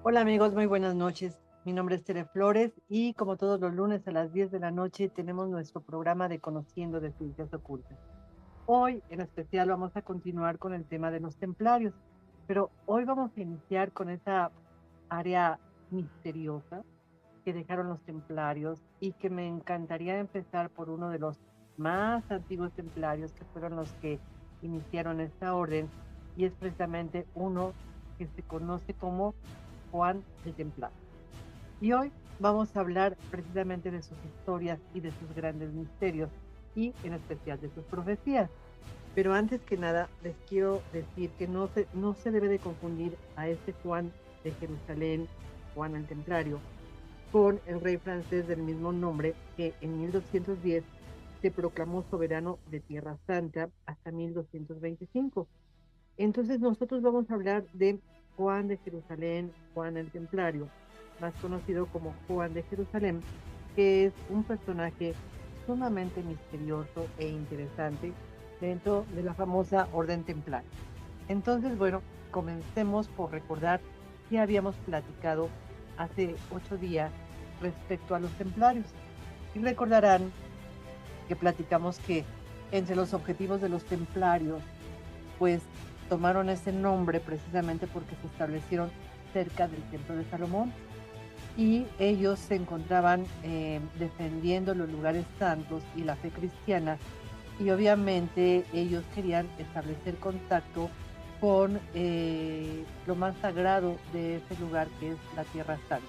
Hola amigos, muy buenas noches. Mi nombre es Tere Flores y como todos los lunes a las 10 de la noche tenemos nuestro programa de Conociendo de Ciencias Ocultas. Hoy en especial vamos a continuar con el tema de los templarios, pero hoy vamos a iniciar con esa área misteriosa que dejaron los templarios y que me encantaría empezar por uno de los más antiguos templarios que fueron los que iniciaron esta orden y es precisamente uno que se conoce como Juan el Templario. Y hoy vamos a hablar precisamente de sus historias y de sus grandes misterios y en especial de sus profecías. Pero antes que nada, les quiero decir que no se debe de confundir a este Juan de Jerusalén, Juan el Templario, con el rey francés del mismo nombre que en 1210 se proclamó soberano de Tierra Santa hasta 1225. Entonces nosotros vamos a hablar de Juan de Jerusalén, Juan el Templario, más conocido como Juan de Jerusalén, que es un personaje sumamente misterioso e interesante dentro de la famosa Orden Templaria. Entonces, bueno, comencemos por recordar que habíamos platicado hace 8 días respecto a los templarios. Y recordarán que platicamos que entre los objetivos de los templarios, pues tomaron ese nombre precisamente porque se establecieron cerca del Templo de Salomón y ellos se encontraban defendiendo los lugares santos y la fe cristiana y obviamente ellos querían establecer contacto con lo más sagrado de ese lugar que es la Tierra Santa.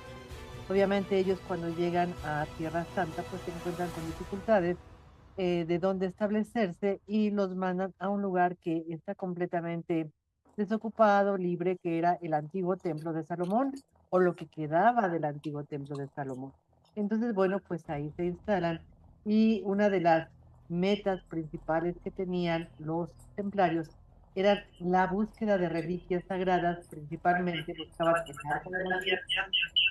Obviamente ellos cuando llegan a Tierra Santa pues se encuentran con dificultades de dónde establecerse y los mandan a un lugar que está completamente desocupado, libre, que era el antiguo templo de Salomón o lo que quedaba del antiguo templo de Salomón. Entonces, bueno, pues ahí se instalan y una de las metas principales que tenían los templarios era la búsqueda de reliquias sagradas, principalmente buscaban el arca de la alianza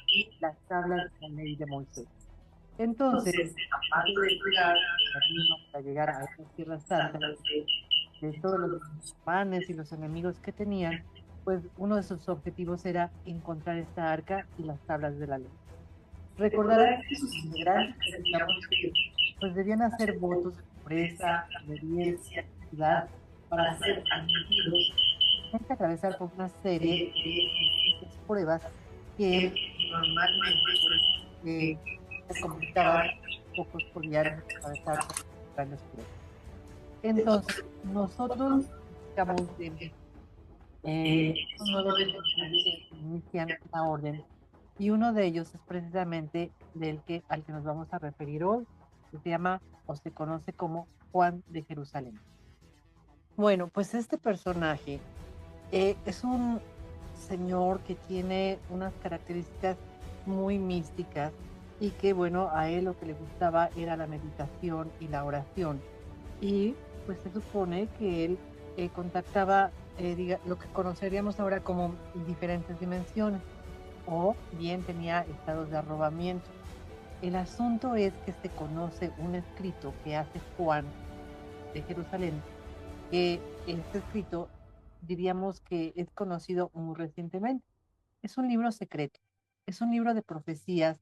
y las tablas de la ley de Moisés. Entonces, aparte de cuidar el camino para llegar a esas tierras santas, de todos los panes y los enemigos que tenían, pues uno de sus objetivos era encontrar esta arca y las tablas de la ley. Recordarán que sus integrantes, digamos que, pues debían hacer votos de pobreza, obediencia, ciudad, para ser admitidos. Hay que atravesar por una serie de pruebas que normalmente eh, se completaban, pocos podían atravesar por grandes pruebas. Entonces, nosotros digamos uno de los que inician la orden y uno de ellos es precisamente al que nos vamos a referir hoy, que se llama o se conoce como Juan de Jerusalén. Bueno, pues este personaje es un señor que tiene unas características muy místicas y que, bueno, a él lo que le gustaba era la meditación y la oración. Y pues se supone que él contactaba lo que conoceríamos ahora como diferentes dimensiones o bien tenía estados de arrobamiento. El asunto es que se conoce un escrito que hace Juan de Jerusalén, que este escrito diríamos que es conocido muy recientemente. Es un libro secreto, es un libro de profecías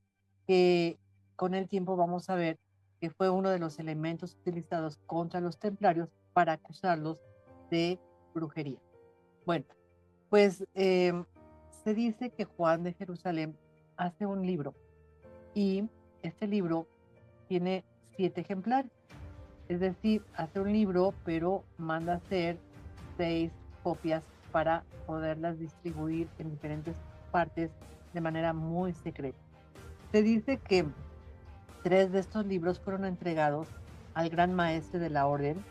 que con el tiempo vamos a ver que fue uno de los elementos utilizados contra los templarios para acusarlos de brujería. Bueno, pues se dice que Juan de Jerusalén hace un libro y este libro tiene 7 ejemplares. Es decir, hace un libro, pero manda a hacer 6 copias para poderlas distribuir en diferentes partes de manera muy secreta. Se dice que 3 de estos libros fueron entregados al gran maestre de la orden,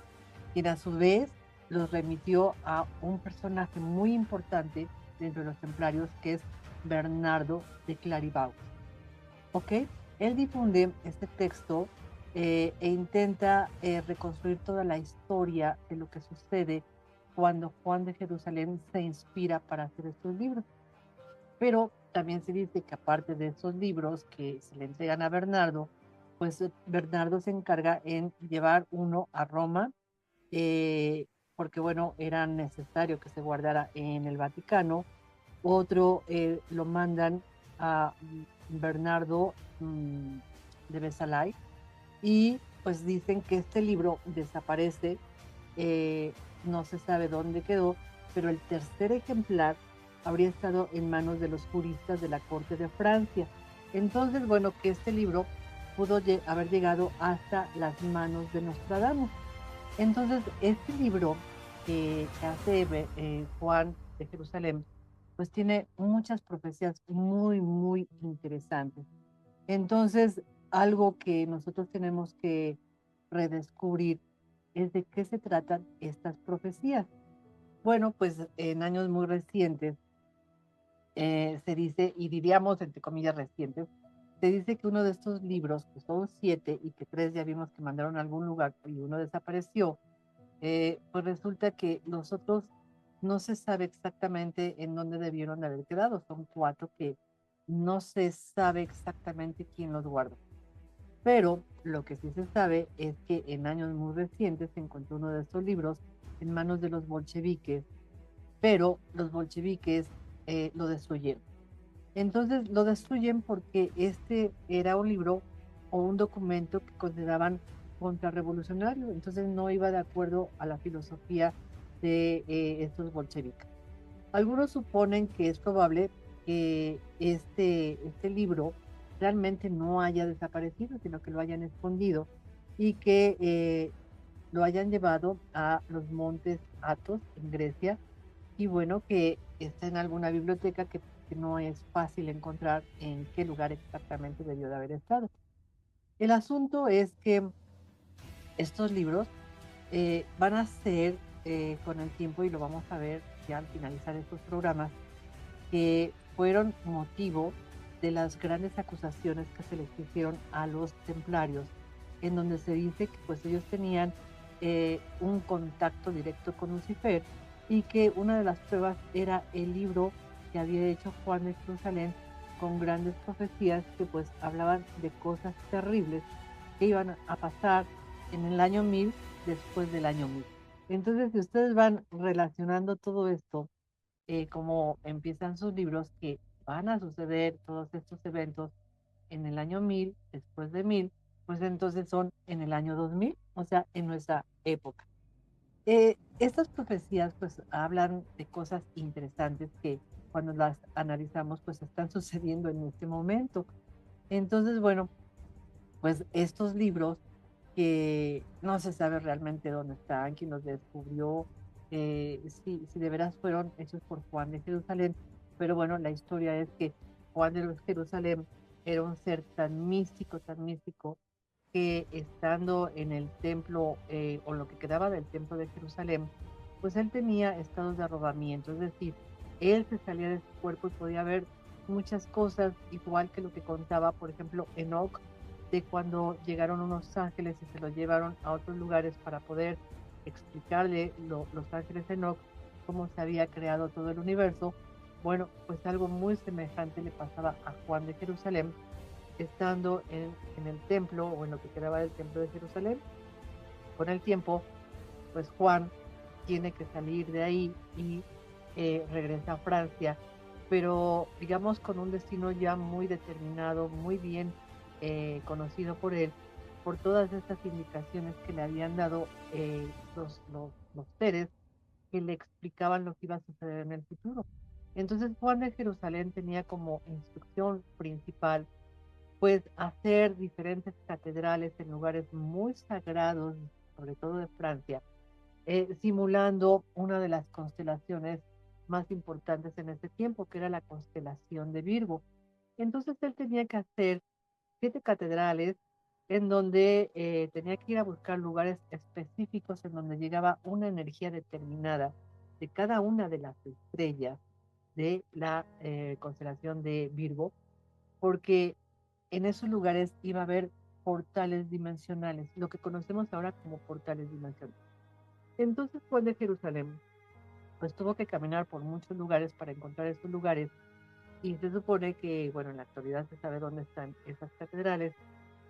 quien a su vez los remitió a un personaje muy importante dentro de los templarios, que es Bernardo de Clarivaus. ¿Ok? Él difunde este texto e intenta reconstruir toda la historia de lo que sucede cuando Juan de Jerusalén se inspira para hacer estos libros. Pero también se dice que aparte de esos libros que se le entregan a Bernardo, pues Bernardo se encarga en llevar uno a Roma, eh, porque bueno, era necesario que se guardara en el Vaticano. Otro lo mandan a Bernardo de Besalay, y pues dicen que este libro desaparece, eh, no se sabe dónde quedó, pero el tercer ejemplar habría estado en manos de los juristas de la corte de Francia. Entonces, bueno, que este libro pudo haber llegado hasta las manos de Nostradamus. Entonces, este libro que hace Juan de Jerusalén, pues tiene muchas profecías muy, muy interesantes. Entonces, algo que nosotros tenemos que redescubrir es de qué se tratan estas profecías. Bueno, pues en años muy recientes se dice, y diríamos entre comillas recientes, se dice que uno de estos libros, que son 7 y que 3 ya vimos que mandaron a algún lugar y uno desapareció, pues resulta que los otros no se sabe exactamente en dónde debieron de haber quedado. Son 4 que no se sabe exactamente quién los guardó. Pero lo que sí se sabe es que en años muy recientes se encontró uno de estos libros en manos de los bolcheviques, pero los bolcheviques lo destruyeron. Entonces lo destruyen porque este era un libro o un documento que consideraban contrarrevolucionario, entonces no iba de acuerdo a la filosofía de estos bolcheviques. Algunos suponen que es probable que este libro realmente no haya desaparecido, sino que lo hayan escondido y que lo hayan llevado a los montes Athos en Grecia, y bueno, que está en alguna biblioteca que no es fácil encontrar en qué lugar exactamente debió de haber estado. El asunto es que estos libros van a ser con el tiempo, y lo vamos a ver ya al finalizar estos programas, que fueron motivo de las grandes acusaciones que se les hicieron a los templarios, en donde se dice que pues ellos tenían un contacto directo con Lucifer, y que una de las pruebas era el libro que había hecho Juan de Jerusalén con grandes profecías que pues hablaban de cosas terribles que iban a pasar en el año 1000 después del año 1000. Entonces, si ustedes van relacionando todo esto, como empiezan sus libros, que van a suceder todos estos eventos en el año 1000 después de 1000, pues entonces son en el año 2000, o sea, en nuestra época. Estas profecías pues hablan de cosas interesantes que cuando las analizamos pues están sucediendo en este momento. Entonces, bueno, pues estos libros que no se sabe realmente dónde están, quién los descubrió, si de veras fueron hechos por Juan de Jerusalén, pero bueno, la historia es que Juan de Jerusalén era un ser tan místico, que estando en el templo, o lo que quedaba del templo de Jerusalén, pues él tenía estados de arrobamiento, es decir, él se salía de su cuerpo y podía ver muchas cosas, igual que lo que contaba, por ejemplo, Enoch, de cuando llegaron unos ángeles y se los llevaron a otros lugares para poder explicarle los ángeles a Enoch cómo se había creado todo el universo. Bueno, pues algo muy semejante le pasaba a Juan de Jerusalén, estando en el templo o en lo que quedaba del templo de Jerusalén. Con el tiempo, pues Juan tiene que salir de ahí y regresa a Francia, pero digamos con un destino ya muy determinado, muy bien conocido por él, por todas estas indicaciones que le habían dado los seres que le explicaban lo que iba a suceder en el futuro. Entonces Juan de Jerusalén tenía como instrucción principal pues hacer diferentes catedrales en lugares muy sagrados, sobre todo de Francia, simulando una de las constelaciones más importantes en ese tiempo, que era la constelación de Virgo. Entonces él tenía que hacer 7 catedrales en donde tenía que ir a buscar lugares específicos en donde llegaba una energía determinada de cada una de las estrellas de la constelación de Virgo, porque en esos lugares iba a haber portales dimensionales, lo que conocemos ahora como portales dimensionales. Entonces Juan de Jerusalén pues tuvo que caminar por muchos lugares para encontrar esos lugares, y se supone que, bueno, en la actualidad se sabe dónde están esas catedrales,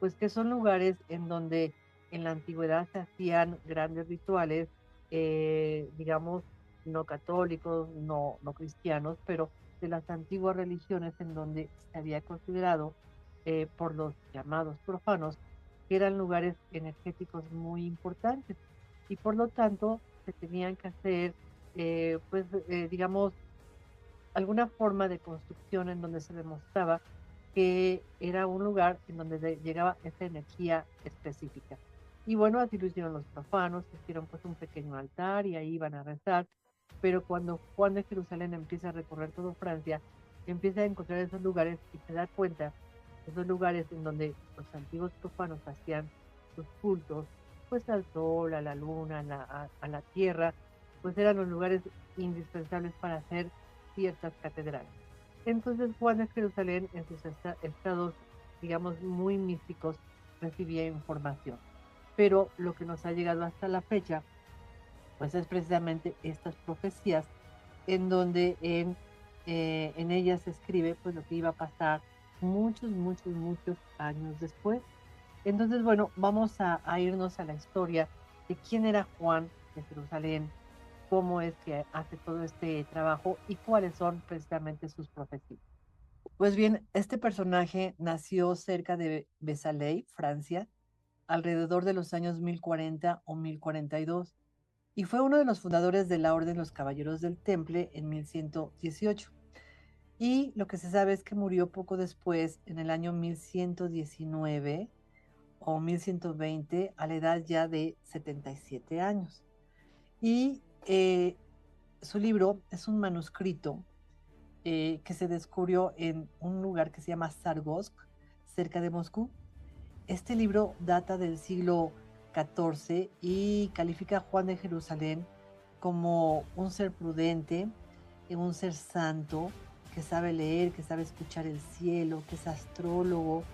pues que son lugares en donde en la antigüedad se hacían grandes rituales, digamos, no católicos, no cristianos, pero de las antiguas religiones en donde se había considerado por los llamados profanos que eran lugares energéticos muy importantes y por lo tanto se tenían que hacer, digamos, alguna forma de construcción en donde se demostraba que era un lugar en donde llegaba esa energía específica. Y bueno, así lo hicieron los profanos, hicieron pues un pequeño altar y ahí iban a rezar, pero cuando Juan de Jerusalén empieza a recorrer todo Francia, empieza a encontrar esos lugares y se da cuenta, esos lugares en donde los antiguos profanos hacían sus cultos, pues al sol, a la luna, a la tierra, pues eran los lugares indispensables para hacer ciertas catedrales. Entonces Juan de Jerusalén en sus estados, digamos, muy místicos, recibía información. Pero lo que nos ha llegado hasta la fecha, pues es precisamente estas profecías en donde en ellas se escribe pues lo que iba a pasar muchos años después. Entonces, bueno, vamos a irnos a la historia de quién era Juan de Jerusalén, cómo es que hace todo este trabajo y cuáles son precisamente sus profecías. Pues bien, este personaje nació cerca de Besaley, Francia, alrededor de los años 1040 o 1042, y fue uno de los fundadores de la Orden de los Caballeros del Temple en 1118. Y lo que se sabe es que murió poco después, en el año 1119 o 1120, a la edad ya de 77 años. Y su libro es un manuscrito que se descubrió en un lugar que se llama Sargosk, cerca de Moscú. Este libro data del siglo XIV y califica a Juan de Jerusalén como un ser prudente, un ser santo, que sabe leer, que sabe escuchar el cielo, que es astrólogo,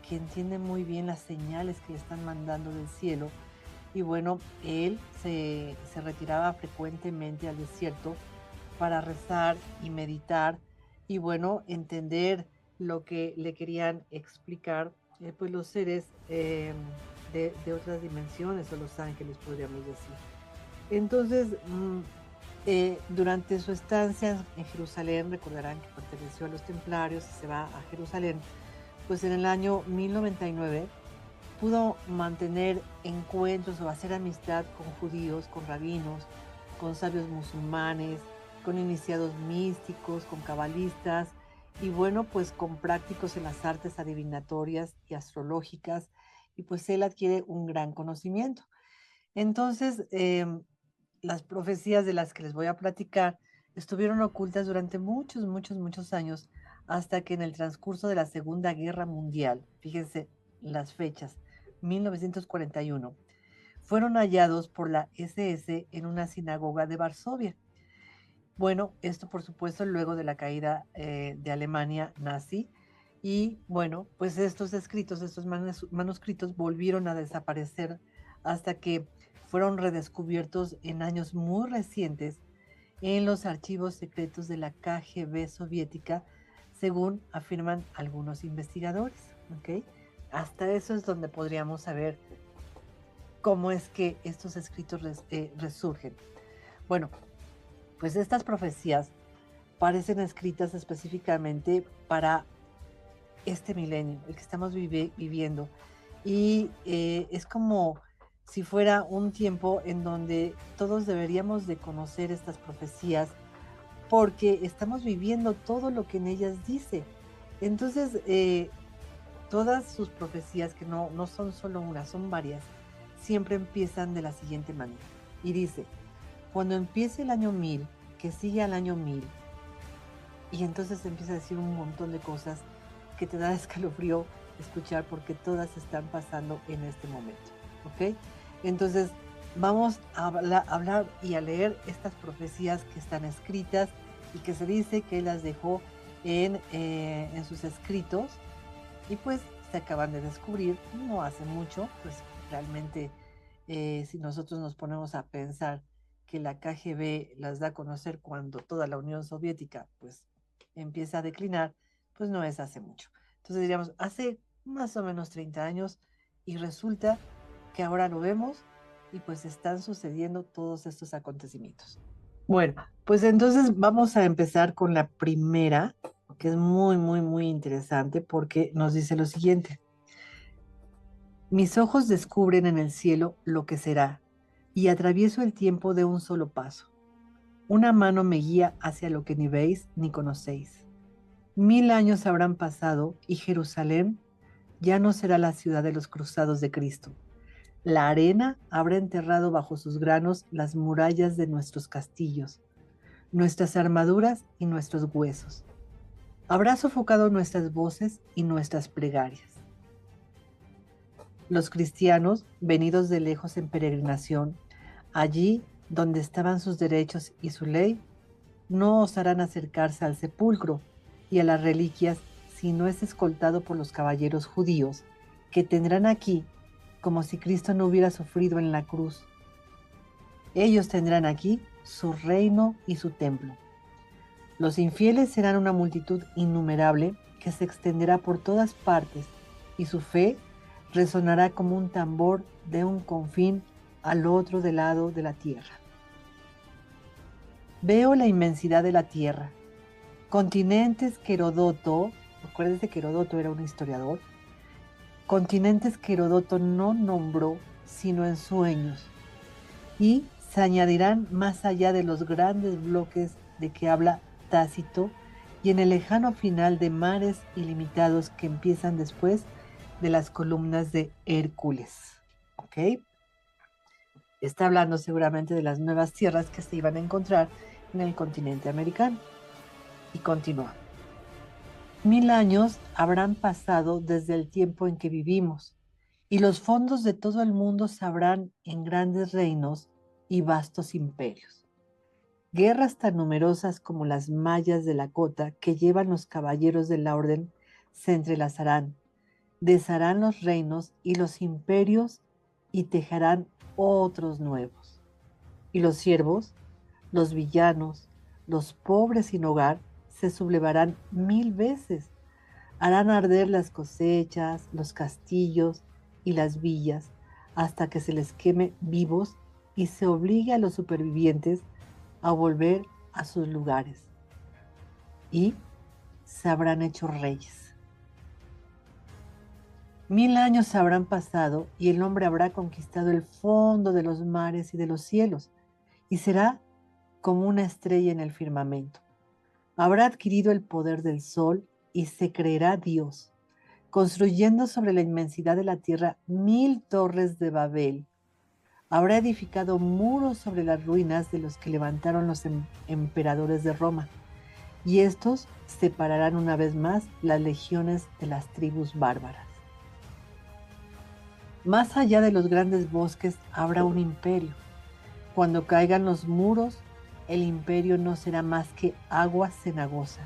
que entiende muy bien las señales que le están mandando del cielo. Y bueno, él se retiraba frecuentemente al desierto para rezar y meditar y bueno, entender lo que le querían explicar pues los seres de otras dimensiones o los ángeles, podríamos decir. Entonces, durante su estancia en Jerusalén, recordarán que perteneció a los templarios y se va a Jerusalén, pues en el año 1099 pudo mantener encuentros o hacer amistad con judíos, con rabinos, con sabios musulmanes, con iniciados místicos, con cabalistas y bueno, pues con prácticos en las artes adivinatorias y astrológicas y pues él adquiere un gran conocimiento. Entonces, las profecías de las que les voy a platicar estuvieron ocultas durante muchos años hasta que en el transcurso de la Segunda Guerra Mundial, fíjense las fechas, 1941, fueron hallados por la SS en una sinagoga de Varsovia. Bueno, esto por supuesto luego de la caída de Alemania nazi. Y bueno, pues estos escritos, estos manuscritos volvieron a desaparecer hasta que fueron redescubiertos en años muy recientes en los archivos secretos de la KGB soviética, según afirman algunos investigadores. ¿Ok? Hasta eso es donde podríamos saber cómo es que estos escritos resurgen. Bueno, pues estas profecías parecen escritas específicamente para este milenio, el que estamos viviendo. Y es como si fuera un tiempo en donde todos deberíamos de conocer estas profecías porque estamos viviendo todo lo que en ellas dice. Entonces, todas sus profecías, que no son solo una, son varias, siempre empiezan de la siguiente manera. Y dice, cuando empiece el año 1000, que sigue al año 1000, y entonces empieza a decir un montón de cosas que te da escalofrío escuchar porque todas están pasando en este momento, ¿ok? Entonces vamos a hablar y a leer estas profecías que están escritas y que se dice que él las dejó en sus escritos y pues se acaban de descubrir no hace mucho, pues realmente si nosotros nos ponemos a pensar que la KGB las da a conocer cuando toda la Unión Soviética pues empieza a declinar, pues no es hace mucho. Entonces diríamos, hace más o menos 30 años, y resulta que ahora lo vemos y pues están sucediendo todos estos acontecimientos. Bueno, pues entonces vamos a empezar con la primera, que es muy, muy, muy interesante porque nos dice lo siguiente. Mis ojos descubren en el cielo lo que será, y atravieso el tiempo de un solo paso. Una mano me guía hacia lo que ni veis ni conocéis. 1000 años habrán pasado y Jerusalén ya no será la ciudad de los cruzados de Cristo. La arena habrá enterrado bajo sus granos las murallas de nuestros castillos, nuestras armaduras y nuestros huesos. Habrá sofocado nuestras voces y nuestras plegarias. Los cristianos, venidos de lejos en peregrinación, allí donde estaban sus derechos y su ley, no osarán acercarse al sepulcro y a las reliquias si no es escoltado por los caballeros judíos, que tendrán aquí como si Cristo no hubiera sufrido en la cruz. Ellos tendrán aquí su reino y su templo. Los infieles serán una multitud innumerable que se extenderá por todas partes, y su fe resonará como un tambor de un confín al otro lado de la tierra. Veo la inmensidad de la tierra, continentes que Heródoto, acuérdense que Heródoto era un historiador, continentes que Heródoto no nombró sino en sueños, y se añadirán más allá de los grandes bloques de que habla Tácito y en el lejano final de mares ilimitados que empiezan después de las columnas de Hércules. ¿Ok? Está hablando seguramente de las nuevas tierras que se iban a encontrar en el continente americano. Y continúa. 1000 años habrán pasado desde el tiempo en que vivimos, y los fondos de todo el mundo sabrán en grandes reinos y vastos imperios. Guerras tan numerosas como las mallas de la cota que llevan los caballeros de la orden se entrelazarán, desharán los reinos y los imperios y tejerán otros nuevos. Y los siervos, los villanos, los pobres sin hogar, se sublevarán 1000 veces. Harán arder las cosechas, los castillos y las villas hasta que se les queme vivos y se obligue a los supervivientes a volver a sus lugares. Y se habrán hecho reyes. 1000 años habrán pasado y el hombre habrá conquistado el fondo de los mares y de los cielos y será como una estrella en el firmamento. Habrá adquirido el poder del sol y se creerá Dios, construyendo sobre la inmensidad de la tierra 1000 torres de Babel. Habrá edificado muros sobre las ruinas de los que levantaron los emperadores de Roma, y estos separarán una vez más las legiones de las tribus bárbaras. Más allá de los grandes bosques habrá un imperio. Cuando caigan los muros, el imperio no será más que agua cenagosa.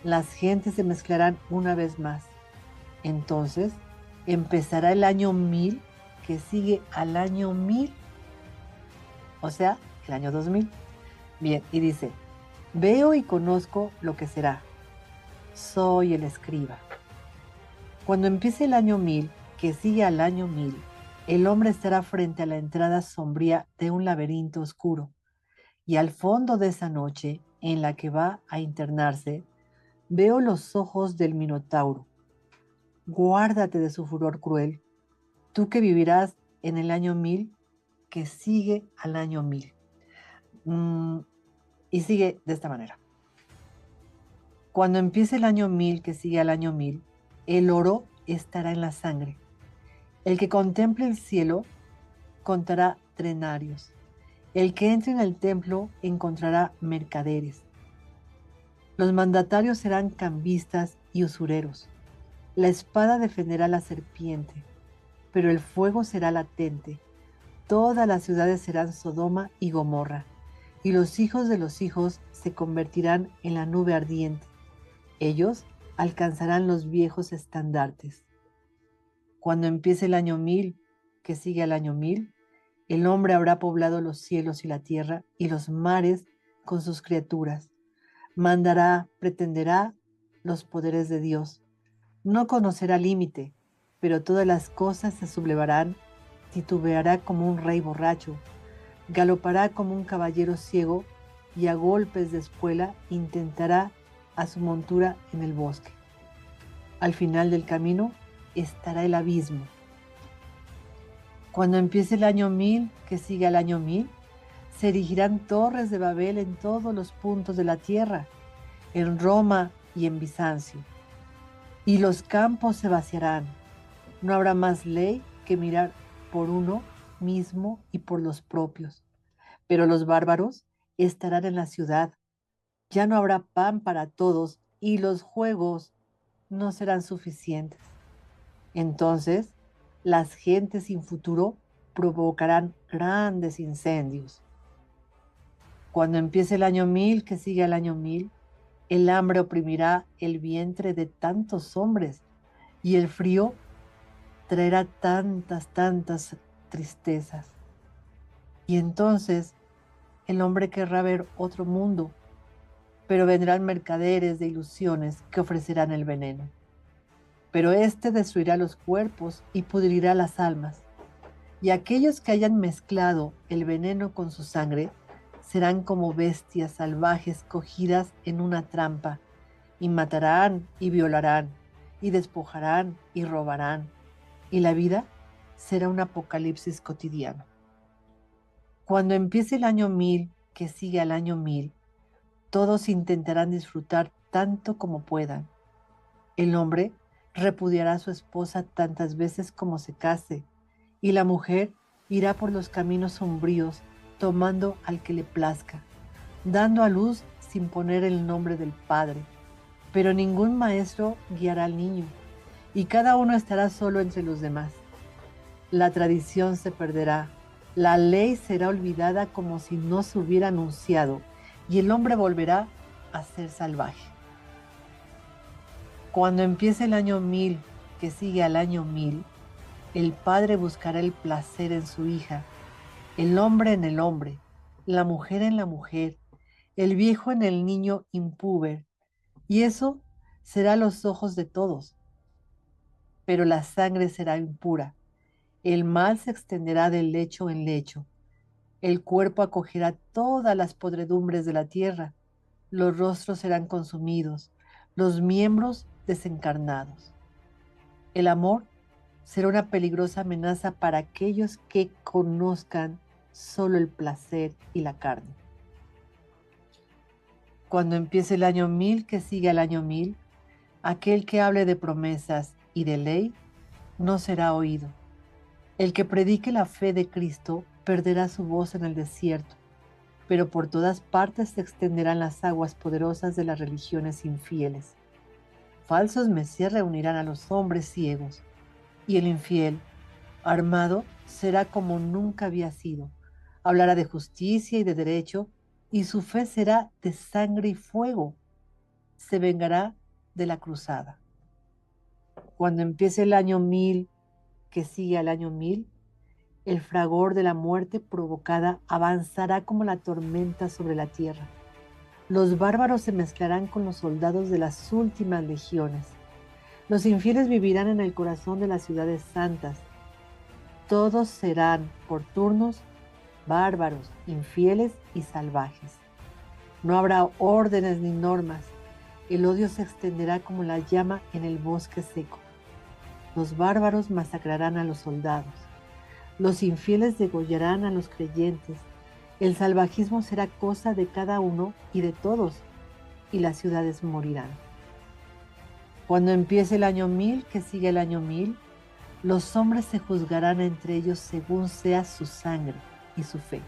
Las gentes se mezclarán una vez más. Entonces empezará el año 1000 que sigue al año 1000, o sea, el año 2000. Bien, y dice, veo y conozco lo que será. Soy el escriba. Cuando empiece el año 1000 que sigue al año 1000, el hombre estará frente a la entrada sombría de un laberinto oscuro, y al fondo de esa noche en la que va a internarse, veo los ojos del Minotauro. Guárdate de su furor cruel, tú que vivirás en el año 1000 que sigue al año 1000. Y sigue de esta manera. Cuando empiece el año 1000 que sigue al año 1000, el oro estará en la sangre. El que contemple el cielo contará trenarios. El que entre en el templo encontrará mercaderes. Los mandatarios serán cambistas y usureros. La espada defenderá la serpiente, pero el fuego será latente. Todas las ciudades serán Sodoma y Gomorra, y los hijos de los hijos se convertirán en la nube ardiente. Ellos alcanzarán los viejos estandartes. Cuando empiece el año 1000 que sigue al año 1000, el hombre habrá poblado los cielos y la tierra y los mares con sus criaturas. Mandará, pretenderá los poderes de Dios. No conocerá límite, pero todas las cosas se sublevarán, titubeará como un rey borracho, galopará como un caballero ciego y a golpes de espuela intentará a su montura en el bosque. Al final del camino estará el abismo. Cuando empiece el año 1000, que sigue al año 1000, se erigirán torres de Babel en todos los puntos de la tierra, en Roma y en Bizancio, y los campos se vaciarán. No habrá más ley que mirar por uno mismo y por los propios, pero los bárbaros estarán en la ciudad. Ya no habrá pan para todos y los juegos no serán suficientes. Entonces, las gentes sin futuro provocarán grandes incendios. Cuando empiece el año 1000, que sigue al año 1000, el hambre oprimirá el vientre de tantos hombres y el frío traerá tantas tristezas. Y entonces el hombre querrá ver otro mundo, pero vendrán mercaderes de ilusiones que ofrecerán el veneno. Pero éste destruirá los cuerpos y pudrirá las almas. Y aquellos que hayan mezclado el veneno con su sangre serán como bestias salvajes cogidas en una trampa, y matarán y violarán, y despojarán y robarán, y la vida será un apocalipsis cotidiano. Cuando empiece el año 1000, que sigue al año 1000, todos intentarán disfrutar tanto como puedan. El hombre repudiará a su esposa tantas veces como se case, y la mujer irá por los caminos sombríos, tomando al que le plazca, dando a luz sin poner el nombre del padre. Pero ningún maestro guiará al niño, y cada uno estará solo entre los demás. La tradición se perderá, la ley será olvidada como si no se hubiera anunciado, y el hombre volverá a ser salvaje. Cuando empiece el año 1000, que sigue al año 1000, el padre buscará el placer en su hija, el hombre en el hombre, la mujer en la mujer, el viejo en el niño impúber, y eso será a los ojos de todos. Pero la sangre será impura, el mal se extenderá de lecho en lecho, el cuerpo acogerá todas las podredumbres de la tierra, los rostros serán consumidos, los miembros desencarnados. El amor será una peligrosa amenaza para aquellos que conozcan solo el placer y la carne. Cuando empiece el año 1000, que sigue al año 1000, aquel que hable de promesas y de ley no será oído. El que predique la fe de Cristo perderá su voz en el desierto, pero por todas partes se extenderán las aguas poderosas de las religiones infieles. Falsos mesías reunirán a los hombres ciegos, y el infiel, armado, será como nunca había sido. Hablará de justicia y de derecho, y su fe será de sangre y fuego. Se vengará de la cruzada. Cuando empiece el año 1000, que sigue al año 1000, el fragor de la muerte provocada avanzará como la tormenta sobre la tierra. Los bárbaros se mezclarán con los soldados de las últimas legiones. Los infieles vivirán en el corazón de las ciudades santas. Todos serán, por turnos, bárbaros, infieles y salvajes. No habrá órdenes ni normas. El odio se extenderá como la llama en el bosque seco. Los bárbaros masacrarán a los soldados. Los infieles degollarán a los creyentes. El salvajismo será cosa de cada uno y de todos, y las ciudades morirán. Cuando empiece el año 1000, que sigue el año 1000, los hombres se juzgarán entre ellos según sea su sangre y su fe.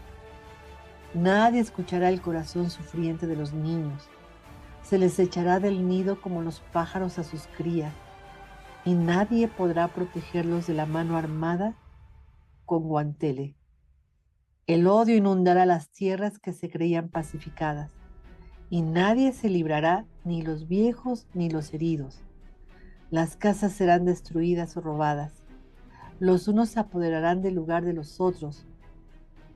Nadie escuchará el corazón sufriente de los niños. Se les echará del nido como los pájaros a sus crías, y nadie podrá protegerlos de la mano armada con guantele. El odio inundará las tierras que se creían pacificadas, y nadie se librará, ni los viejos ni los heridos. Las casas serán destruidas o robadas. Los unos se apoderarán del lugar de los otros.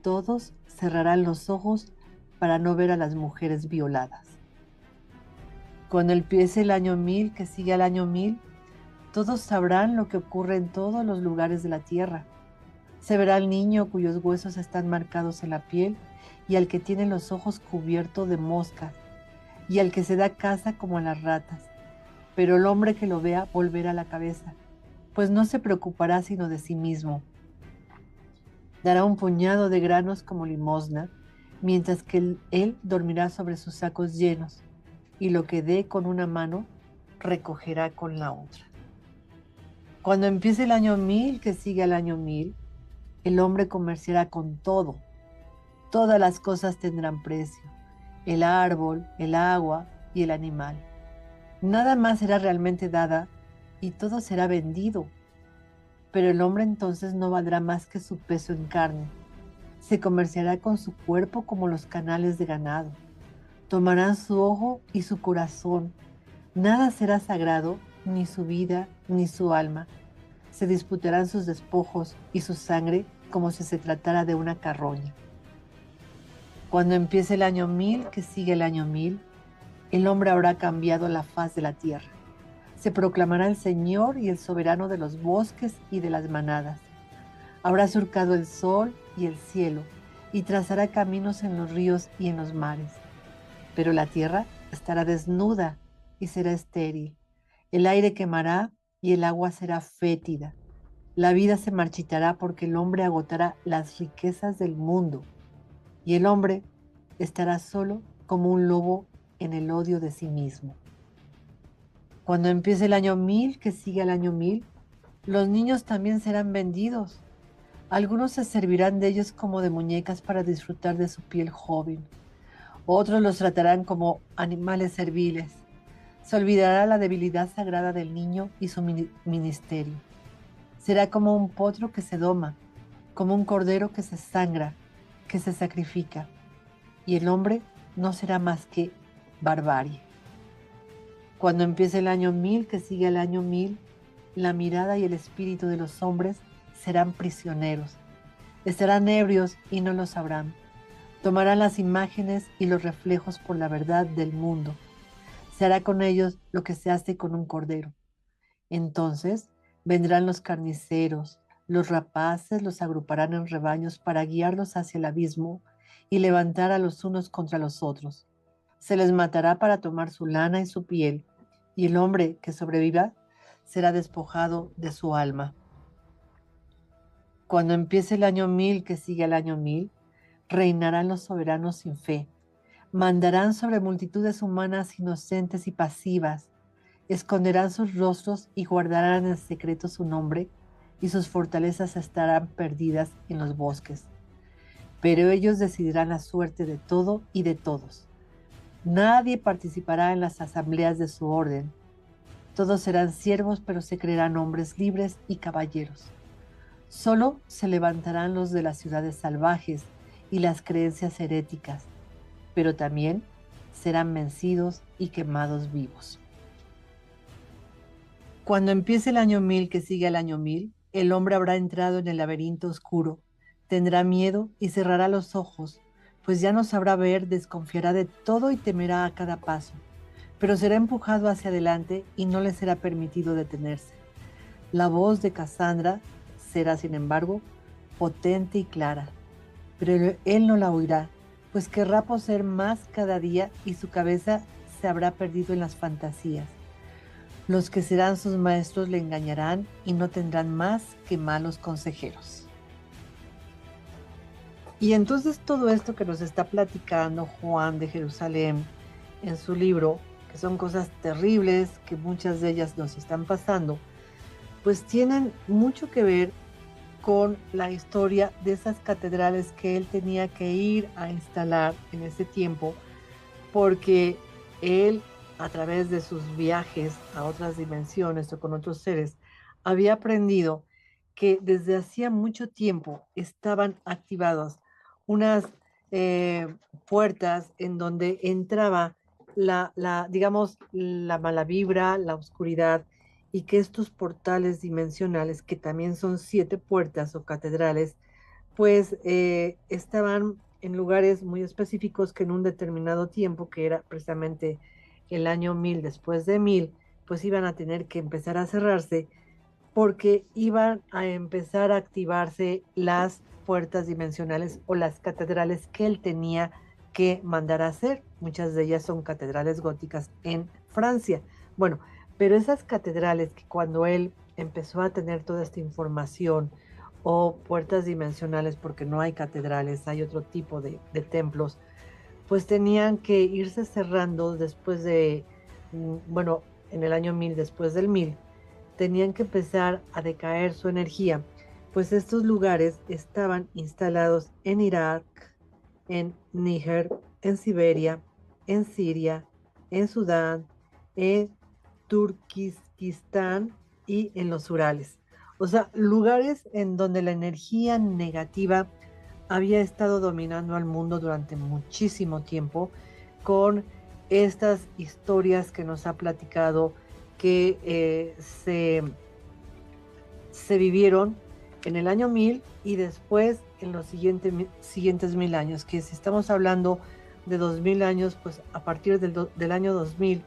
Todos cerrarán los ojos para no ver a las mujeres violadas. Cuando empiece el año 1000, que sigue al año 1000, Todos sabrán lo que ocurre en todos los lugares de la tierra. Se verá al niño cuyos huesos están marcados en la piel y al que tiene los ojos cubiertos de moscas y al que se da caza como a las ratas. Pero el hombre que lo vea volverá la cabeza, pues no se preocupará sino de sí mismo. Dará un puñado de granos como limosna, mientras que él dormirá sobre sus sacos llenos, y lo que dé con una mano recogerá con la otra. Cuando empiece el año 1000 que sigue al año 1000, el hombre comerciará con todo. Todas las cosas tendrán precio, el árbol, el agua y el animal. Nada más será realmente dada y todo será vendido. Pero el hombre entonces no valdrá más que su peso en carne. Se comerciará con su cuerpo como los canales de ganado. Tomarán su ojo y su corazón. Nada será sagrado, ni su vida, ni su alma. Se disputarán sus despojos y su sangre como si se tratara de una carroña. Cuando empiece el año 1000 que sigue el año 1000, el hombre habrá cambiado la faz de la tierra. Se proclamará el Señor y el soberano de los bosques y de las manadas. Habrá surcado el sol y el cielo y trazará caminos en los ríos y en los mares. Pero la tierra estará desnuda y será estéril. El aire quemará y el agua será fétida. La vida se marchitará porque el hombre agotará las riquezas del mundo y el hombre estará solo como un lobo en el odio de sí mismo. Cuando empiece el año 1000 que sigue al año 1000, los niños también serán vendidos. Algunos se servirán de ellos como de muñecas para disfrutar de su piel joven. Otros los tratarán como animales serviles. Se olvidará la debilidad sagrada del niño y su ministerio. Será como un potro que se doma, como un cordero que se sangra, que se sacrifica. Y el hombre no será más que barbarie. Cuando empiece el año 1000 que sigue al año 1000, la mirada y el espíritu de los hombres serán prisioneros. Estarán ebrios y no lo sabrán. Tomarán las imágenes y los reflejos por la verdad del mundo. Se hará con ellos lo que se hace con un cordero. Entonces vendrán los carniceros, los rapaces los agruparán en rebaños para guiarlos hacia el abismo y levantar a los unos contra los otros. Se les matará para tomar su lana y su piel, y el hombre que sobreviva será despojado de su alma. Cuando empiece el año 1000 que sigue al año 1000, reinarán los soberanos sin fe. Mandarán sobre multitudes humanas inocentes y pasivas. Esconderán sus rostros y guardarán en secreto su nombre, y sus fortalezas estarán perdidas en los bosques. Pero ellos decidirán la suerte de todo y de todos. Nadie participará en las asambleas de su orden. Todos serán siervos, pero se creerán hombres libres y caballeros. Solo se levantarán los de las ciudades salvajes y las creencias heréticas, pero también serán vencidos y quemados vivos. Cuando empiece el año 1000 que sigue al año 1000, el hombre habrá entrado en el laberinto oscuro, tendrá miedo y cerrará los ojos, pues ya no sabrá ver, desconfiará de todo y temerá a cada paso, pero será empujado hacia adelante y no le será permitido detenerse. La voz de Casandra será, sin embargo, potente y clara, pero él no la oirá, pues querrá poseer más cada día y su cabeza se habrá perdido en las fantasías. Los que serán sus maestros le engañarán y no tendrán más que malos consejeros. Y entonces todo esto que nos está platicando Juan de Jerusalén en su libro, que son cosas terribles, que muchas de ellas nos están pasando, pues tienen mucho que ver con la historia de esas catedrales que él tenía que ir a instalar en ese tiempo, porque él, a través de sus viajes a otras dimensiones o con otros seres, había aprendido que desde hacía mucho tiempo estaban activadas unas puertas en donde entraba digamos, la mala vibra, la oscuridad, y que estos portales dimensionales, que también son 7 puertas o catedrales, pues estaban en lugares muy específicos que en un determinado tiempo, que era precisamente el año 1000 después de 1000, pues iban a tener que empezar a cerrarse porque iban a empezar a activarse las puertas dimensionales o las catedrales que él tenía que mandar a hacer. Muchas de ellas son catedrales góticas en Francia. Bueno, pero esas catedrales que cuando él empezó a tener toda esta información o puertas dimensionales, porque no hay catedrales, hay otro tipo de templos, pues tenían que irse cerrando después de, bueno, en el año 1000, después del 1000, tenían que empezar a decaer su energía, pues estos lugares estaban instalados en Irak, en Níger, en Siberia, en Siria, en Sudán, en Turquistán y en los Urales. O sea, lugares en donde la energía negativa había estado dominando al mundo durante muchísimo tiempo con estas historias que nos ha platicado que se vivieron en el año 1000 y después en los siguientes 1000 años, que si estamos hablando de 2000 años, pues a partir del año 2000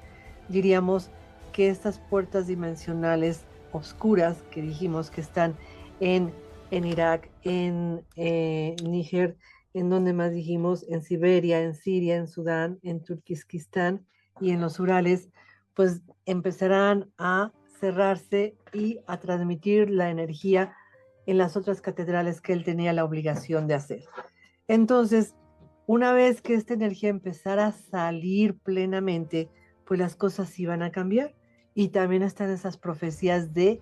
diríamos que estas puertas dimensionales oscuras que dijimos que están en Irak, en Níger, en donde más dijimos, en Siberia, en Siria, en Sudán, en Turquistán y en los Urales, pues empezarán a cerrarse y a transmitir la energía en las otras catedrales que él tenía la obligación de hacer. Entonces, una vez que esta energía empezara a salir plenamente, pues las cosas iban a cambiar. Y también están esas profecías de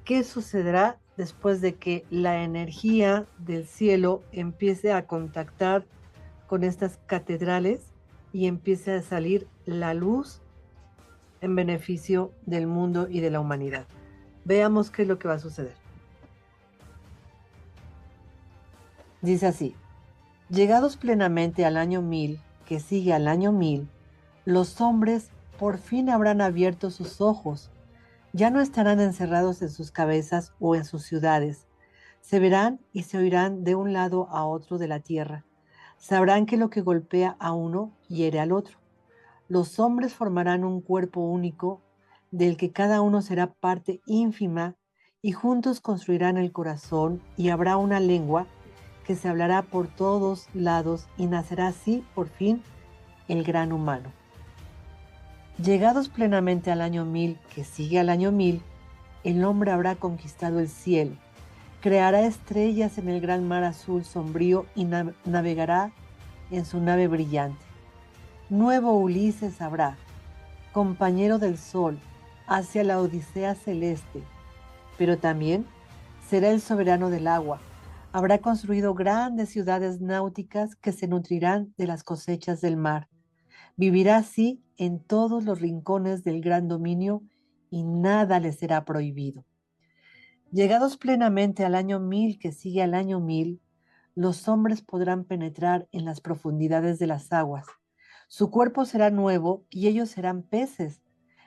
qué sucederá después de que la energía del cielo empiece a contactar con estas catedrales y empiece a salir la luz en beneficio del mundo y de la humanidad. Veamos qué es lo que va a suceder. Dice así: llegados plenamente al año 1000, que sigue al año 1000, los hombres por fin habrán abierto sus ojos. Ya no estarán encerrados en sus cabezas o en sus ciudades. Se verán y se oirán de un lado a otro de la tierra. Sabrán que lo que golpea a uno hiere al otro. Los hombres formarán un cuerpo único del que cada uno será parte ínfima y juntos construirán el corazón y habrá una lengua que se hablará por todos lados y nacerá así por fin el gran humano. Llegados plenamente al año 1000, que sigue al año 1000, el hombre habrá conquistado el cielo, creará estrellas en el gran mar azul sombrío y navegará en su nave brillante. Nuevo Ulises habrá, compañero del sol, hacia la Odisea celeste, pero también será el soberano del agua. Habrá construido grandes ciudades náuticas que se nutrirán de las cosechas del mar. Vivirá así en todos los rincones del gran dominio y nada le será prohibido. Llegados plenamente al año 1000, que sigue al año 1000, los hombres podrán penetrar en las profundidades de las aguas. Su cuerpo será nuevo y ellos serán peces,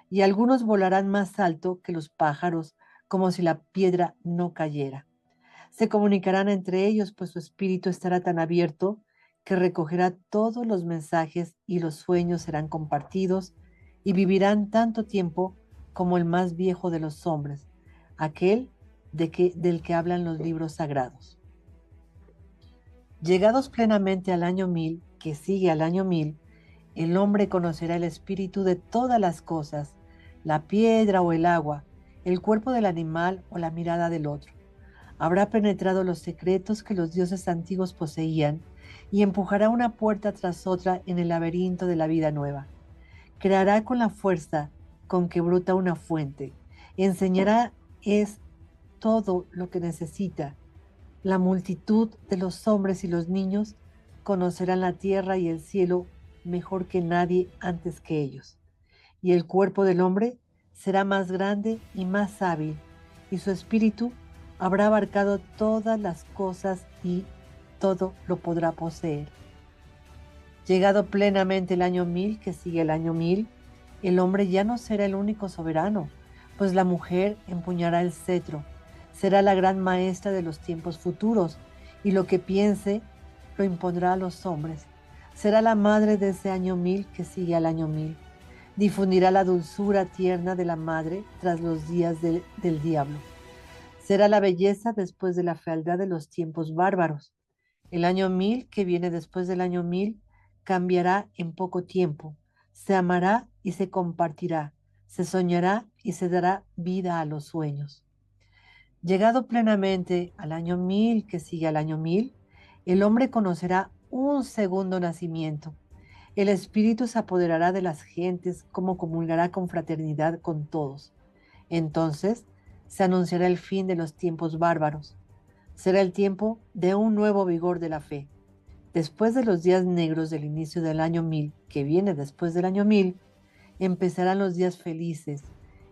y algunos volarán más alto que los pájaros, como si la piedra no cayera. Se comunicarán entre ellos, pues su espíritu estará tan abierto que recogerá todos los mensajes y los sueños serán compartidos y vivirán tanto tiempo como el más viejo de los hombres, aquel del que hablan los libros sagrados. Llegados plenamente al año 1000, que sigue al año 1000, el hombre conocerá el espíritu de todas las cosas, la piedra o el agua, el cuerpo del animal o la mirada del otro. Habrá penetrado los secretos que los dioses antiguos poseían y empujará una puerta tras otra en el laberinto de la vida nueva. Creará con la fuerza con que brota una fuente. Enseñará es todo lo que necesita. La multitud de los hombres y los niños conocerán la tierra y el cielo mejor que nadie antes que ellos. Y el cuerpo del hombre será más grande y más hábil, y su espíritu habrá abarcado todas las cosas y todo lo podrá poseer. Llegado plenamente el año 1000, que sigue el año 1000, el hombre ya no será el único soberano, pues la mujer empuñará el cetro, será la gran maestra de los tiempos futuros, y lo que piense lo impondrá a los hombres. Será la madre de ese año 1000 que sigue al año 1000. Difundirá la dulzura tierna de la madre tras los días del diablo. Será la belleza después de la fealdad de los tiempos bárbaros. El año 1000 que viene después del año 1000 cambiará en poco tiempo. Se amará y se compartirá. Se soñará y se dará vida a los sueños. Llegado plenamente al año 1000 que sigue al año 1000, el hombre conocerá un segundo nacimiento. El espíritu se apoderará de las gentes como comulgará con fraternidad con todos. Entonces se anunciará el fin de los tiempos bárbaros. Será el tiempo de un nuevo vigor de la fe. Después de los días negros del inicio del año 1000, que viene después del año 1000, empezarán los días felices.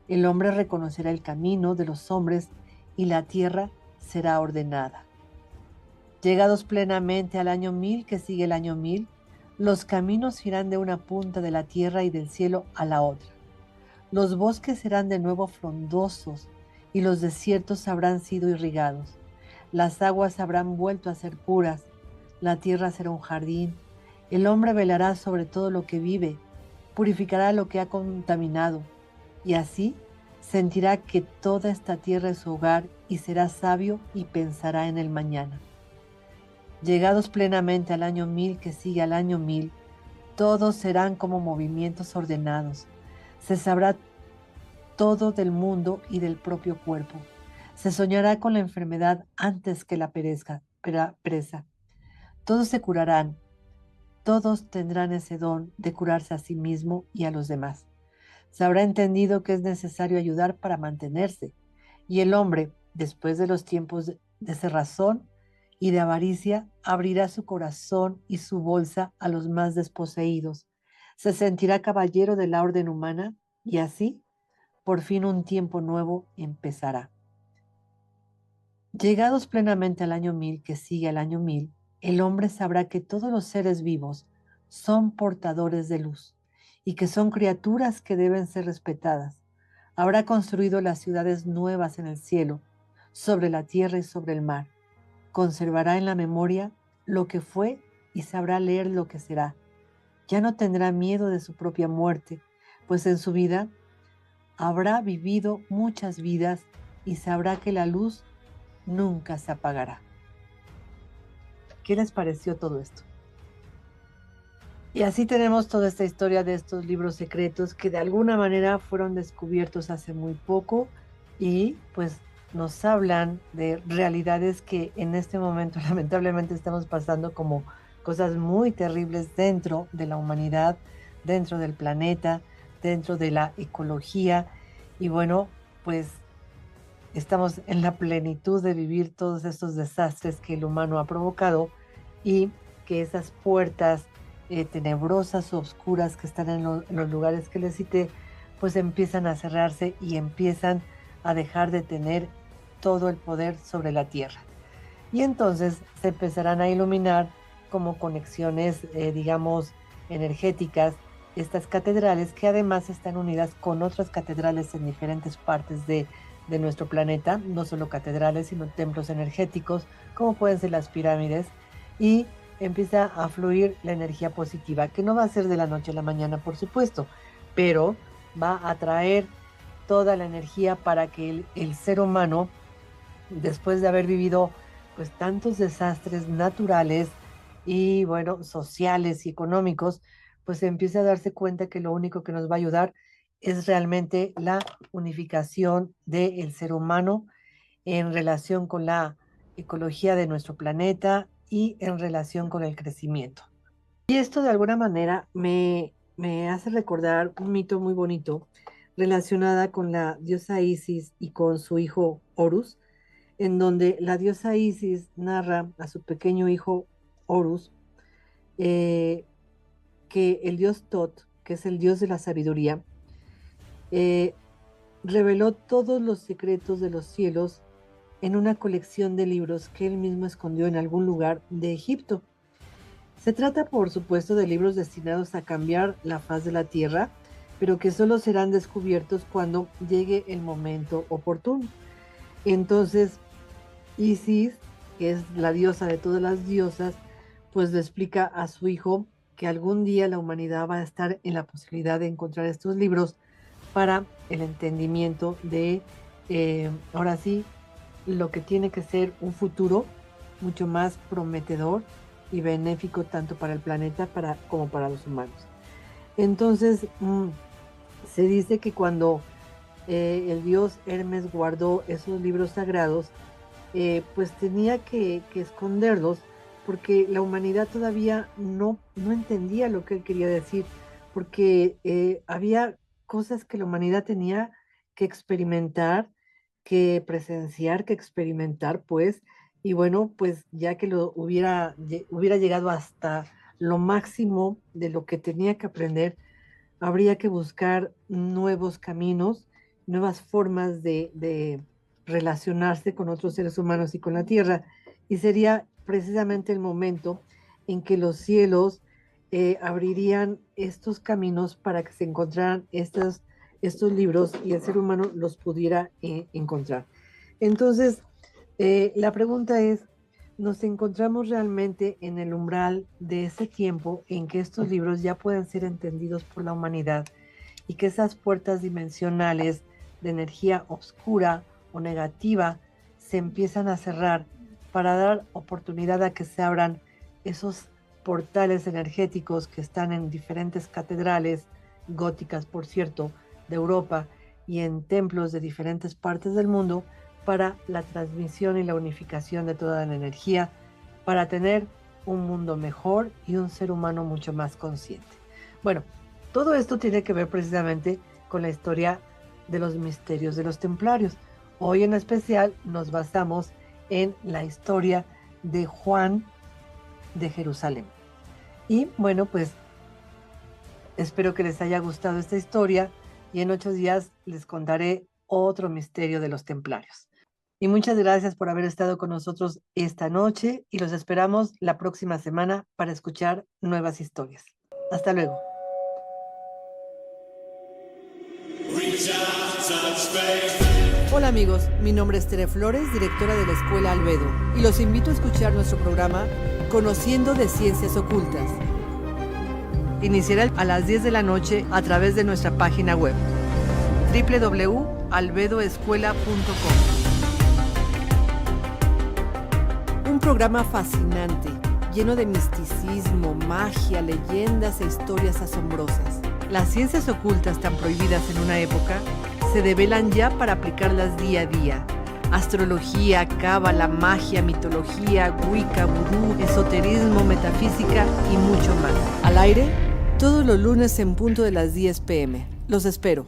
El hombre reconocerá el camino de los hombres y la tierra será ordenada. Llegados plenamente al año 1000 que sigue el año 1000, los caminos irán de una punta de la tierra y del cielo a la otra. Los bosques serán de nuevo frondosos y los desiertos habrán sido irrigados. Las aguas habrán vuelto a ser puras. La tierra será un jardín. El hombre velará sobre todo lo que vive, purificará lo que ha contaminado, y así sentirá que toda esta tierra es su hogar y será sabio y pensará en el mañana. Llegados plenamente al año 1000 que sigue al año 1000, todos serán como movimientos ordenados. Se sabrá todo del mundo y del propio cuerpo. Se soñará con la enfermedad antes que la presa. Todos se curarán. Todos tendrán ese don de curarse a sí mismo y a los demás. Se habrá entendido que es necesario ayudar para mantenerse, y el hombre, después de los tiempos de cerrazón y de avaricia, abrirá su corazón y su bolsa a los más desposeídos. Se sentirá caballero de la orden humana y así, por fin un tiempo nuevo empezará. Llegados plenamente al año 1000 que sigue al año 1000, el hombre sabrá que todos los seres vivos son portadores de luz y que son criaturas que deben ser respetadas. Habrá construido las ciudades nuevas en el cielo, sobre la tierra y sobre el mar. Conservará en la memoria lo que fue y sabrá leer lo que será. Ya no tendrá miedo de su propia muerte, pues en su vida habrá vivido muchas vidas y sabrá que la luz nunca se apagará. ¿Qué les pareció todo esto? Y así tenemos toda esta historia de estos libros secretos que de alguna manera fueron descubiertos hace muy poco y pues nos hablan de realidades que en este momento lamentablemente estamos pasando como cosas muy terribles dentro de la humanidad, dentro del planeta, dentro de la ecología. Y bueno, pues estamos en la plenitud de vivir todos estos desastres que el humano ha provocado y que esas puertas tenebrosas o oscuras que están en los lugares que les cité, pues empiezan a cerrarse y empiezan a dejar de tener todo el poder sobre la tierra. Y entonces se empezarán a iluminar como conexiones, digamos, energéticas, estas catedrales que además están unidas con otras catedrales en diferentes partes de nuestro planeta, no solo catedrales, sino templos energéticos, como pueden ser las pirámides, y empieza a fluir la energía positiva, que no va a ser de la noche a la mañana, por supuesto, pero va a traer toda la energía para que el ser humano, después de haber vivido pues tantos desastres naturales y bueno, sociales y económicos, pues empiece a darse cuenta que lo único que nos va a ayudar es realmente la unificación del ser humano en relación con la ecología de nuestro planeta y en relación con el crecimiento. Y esto de alguna manera me hace recordar un mito muy bonito relacionada con la diosa Isis y con su hijo Horus, en donde la diosa Isis narra a su pequeño hijo Horus eh, que el dios Tot, que es el dios de la sabiduría, eh, reveló todos los secretos de los cielos en una colección de libros que él mismo escondió en algún lugar de Egipto. Se trata, por supuesto, de libros destinados a cambiar la faz de la tierra, pero que solo serán descubiertos cuando llegue el momento oportuno. Entonces, Isis, que es la diosa de todas las diosas, pues le explica a su hijo que algún día la humanidad va a estar en la posibilidad de encontrar estos libros para el entendimiento de, ahora sí, lo que tiene que ser un futuro mucho más prometedor y benéfico tanto para el planeta como para los humanos. Entonces, se dice que cuando el dios Hermes guardó esos libros sagrados, pues tenía que esconderlos porque la humanidad todavía no entendía lo que él quería decir, porque había cosas que la humanidad tenía que experimentar, que presenciar, que experimentar, pues, y bueno, pues ya que lo hubiera llegado hasta lo máximo de lo que tenía que aprender, habría que buscar nuevos caminos, nuevas formas de relacionarse con otros seres humanos y con la tierra. Y sería precisamente el momento en que los cielos abrirían estos caminos para que se encontraran estos libros y el ser humano los pudiera encontrar. Entonces, la pregunta es, ¿nos encontramos realmente en el umbral de ese tiempo en que estos libros ya pueden ser entendidos por la humanidad y que esas puertas dimensionales de energía oscura o negativa se empiezan a cerrar para dar oportunidad a que se abran esos portales energéticos que están en diferentes catedrales góticas, por cierto, de Europa y en templos de diferentes partes del mundo para la transmisión y la unificación de toda la energía, para tener un mundo mejor y un ser humano mucho más consciente? Bueno, todo esto tiene que ver precisamente con la historia de los misterios de los templarios. Hoy en especial nos basamos en la historia de Juan de Jerusalén. Y bueno, pues espero que les haya gustado esta historia y en 8 días les contaré otro misterio de los templarios. Y muchas gracias por haber estado con nosotros esta noche y los esperamos la próxima semana para escuchar nuevas historias. Hasta luego. Hola amigos, mi nombre es Tere Flores, directora de la Escuela Albedo, y los invito a escuchar nuestro programa Conociendo de Ciencias Ocultas. Iniciará a las 10 de la noche a través de nuestra página web www.albedoescuela.com. Un programa fascinante, lleno de misticismo, magia, leyendas e historias asombrosas. Las ciencias ocultas tan prohibidas en una época se develan ya para aplicarlas día a día. Astrología, cábala, magia, mitología, wicca, vudú, esoterismo, metafísica y mucho más. Al aire, todos los lunes en punto de las 10 p.m. Los espero.